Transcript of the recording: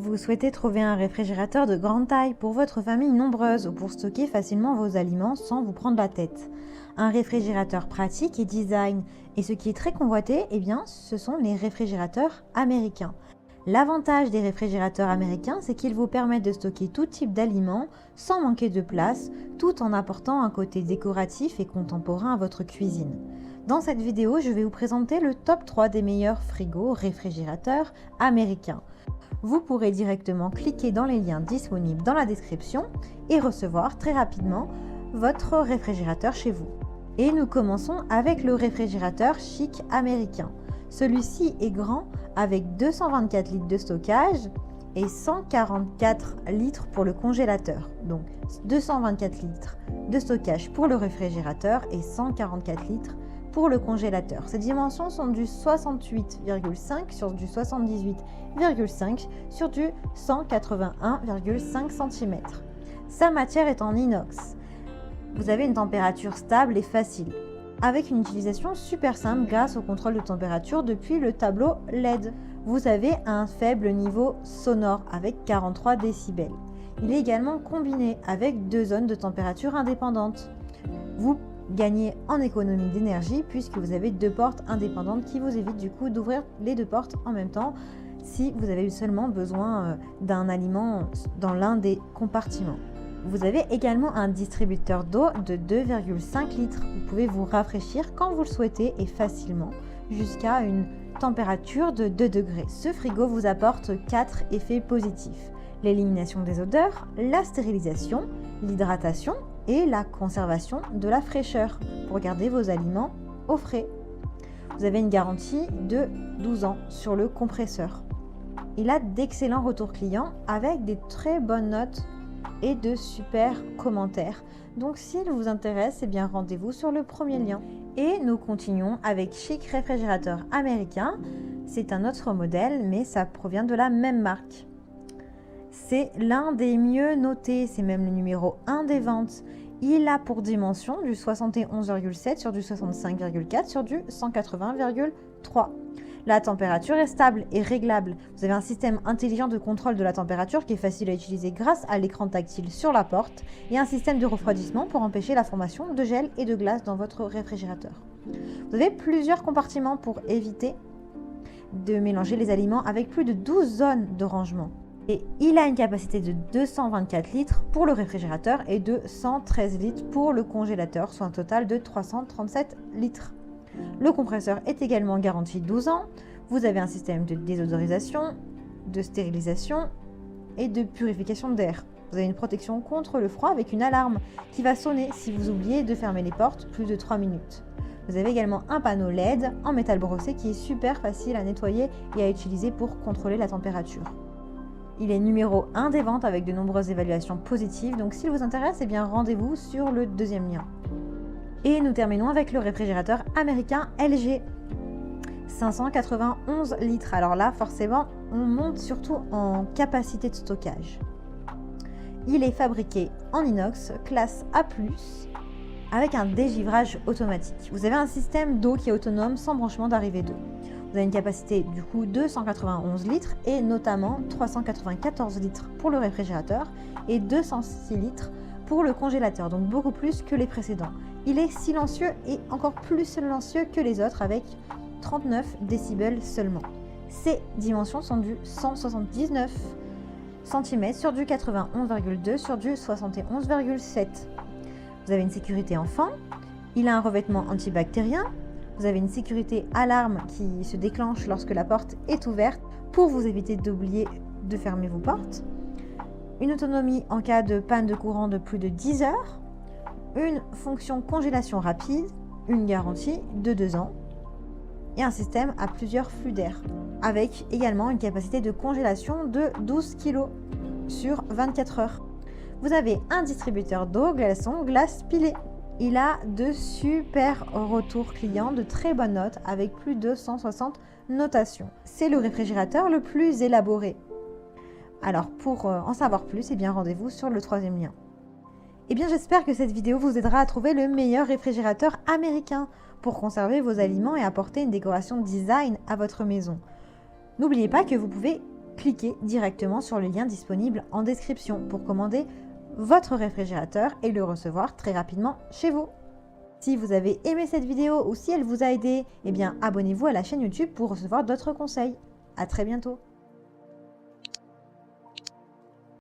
Vous souhaitez trouver un réfrigérateur de grande taille pour votre famille nombreuse ou pour stocker facilement vos aliments sans vous prendre la tête. Un réfrigérateur pratique et design. Et ce qui est très convoité, ce sont les réfrigérateurs américains. L'avantage des réfrigérateurs américains, c'est qu'ils vous permettent de stocker tout type d'aliments sans manquer de place, tout en apportant un côté décoratif et contemporain à votre cuisine. Dans cette vidéo, je vais vous présenter le top 3 des meilleurs frigos réfrigérateurs américains. Vous pourrez directement cliquer dans les liens disponibles dans la description et recevoir très rapidement votre réfrigérateur chez vous. Et nous commençons avec le réfrigérateur chic américain. Celui-ci est grand avec 224 litres de stockage et 144 litres pour le congélateur. Donc 224 litres de stockage pour le réfrigérateur et 144 litres pour le congélateur. Ces dimensions sont du 68,5 sur du 78,5 sur du 181,5 cm. Sa matière est en inox. Vous avez une température stable et facile, avec une utilisation super simple grâce au contrôle de température depuis le tableau LED. Vous avez un faible niveau sonore avec 43 décibels. Il est également combiné avec 2 zones de température indépendantes. Vous gagnez en économie d'énergie puisque vous avez 2 portes indépendantes qui vous évitent du coup d'ouvrir les 2 portes en même temps si vous avez seulement besoin d'un aliment dans l'un des compartiments. Vous avez également un distributeur d'eau de 2,5 litres. Vous pouvez vous rafraîchir quand vous le souhaitez et facilement jusqu'à une température de 2 degrés. Ce frigo vous apporte 4 effets positifs: l'élimination des odeurs, la stérilisation, l'hydratation et la conservation de la fraîcheur pour garder vos aliments au frais. Vous avez une garantie de 12 ans sur le compresseur. Il a d'excellents retours clients avec des très bonnes notes et de super commentaires. Donc s'il vous intéresse, rendez-vous sur le premier lien. Et nous continuons avec Chic Réfrigérateur Américain. C'est un autre modèle, mais ça provient de la même marque. C'est l'un des mieux notés, c'est même le numéro 1 des ventes. Il a pour dimension du 71,7 sur du 65,4 sur du 180,3. La température est stable et réglable. Vous avez un système intelligent de contrôle de la température qui est facile à utiliser grâce à l'écran tactile sur la porte et un système de refroidissement pour empêcher la formation de gel et de glace dans votre réfrigérateur. Vous avez plusieurs compartiments pour éviter de mélanger les aliments avec plus de 12 zones de rangement. Et il a une capacité de 224 litres pour le réfrigérateur et de 113 litres pour le congélateur, soit un total de 337 litres. Le compresseur est également garanti 12 ans. Vous avez un système de désodorisation, de stérilisation et de purification d'air. Vous avez une protection contre le froid avec une alarme qui va sonner si vous oubliez de fermer les portes plus de 3 minutes. Vous avez également un panneau LED en métal brossé qui est super facile à nettoyer et à utiliser pour contrôler la température. Il est numéro 1 des ventes avec de nombreuses évaluations positives, donc s'il vous intéresse, rendez-vous sur le deuxième lien. Et nous terminons avec le réfrigérateur américain LG. 591 litres. Alors là, forcément, on monte surtout en capacité de stockage. Il est fabriqué en inox, classe A+, avec un dégivrage automatique. Vous avez un système d'eau qui est autonome sans branchement d'arrivée d'eau. Vous avez une capacité du coup de 191 litres et notamment 394 litres pour le réfrigérateur et 206 litres pour le congélateur, donc beaucoup plus que les précédents. Il est silencieux et encore plus silencieux que les autres avec 39 décibels seulement. Ses dimensions sont du 179 cm sur du 91,2 sur du 71,7. Vous avez une sécurité enfant, il a un revêtement antibactérien, vous avez une sécurité alarme qui se déclenche lorsque la porte est ouverte pour vous éviter d'oublier de fermer vos portes, une autonomie en cas de panne de courant de plus de 10 heures, une fonction congélation rapide, une garantie de 2 ans et un système à plusieurs flux d'air avec également une capacité de congélation de 12 kg sur 24 heures. Vous avez un distributeur d'eau glaçon glace pilée. Il a de super retours clients, de très bonnes notes avec plus de 160 notations. C'est le réfrigérateur le plus élaboré. Alors pour en savoir plus, rendez-vous sur le troisième lien. J'espère que cette vidéo vous aidera à trouver le meilleur réfrigérateur américain pour conserver vos aliments et apporter une décoration design à votre maison. N'oubliez pas que vous pouvez cliquez directement sur le lien disponible en description pour commander votre réfrigérateur et le recevoir très rapidement chez vous. Si vous avez aimé cette vidéo ou si elle vous a aidé, eh bien abonnez-vous à la chaîne YouTube pour recevoir d'autres conseils. À très bientôt.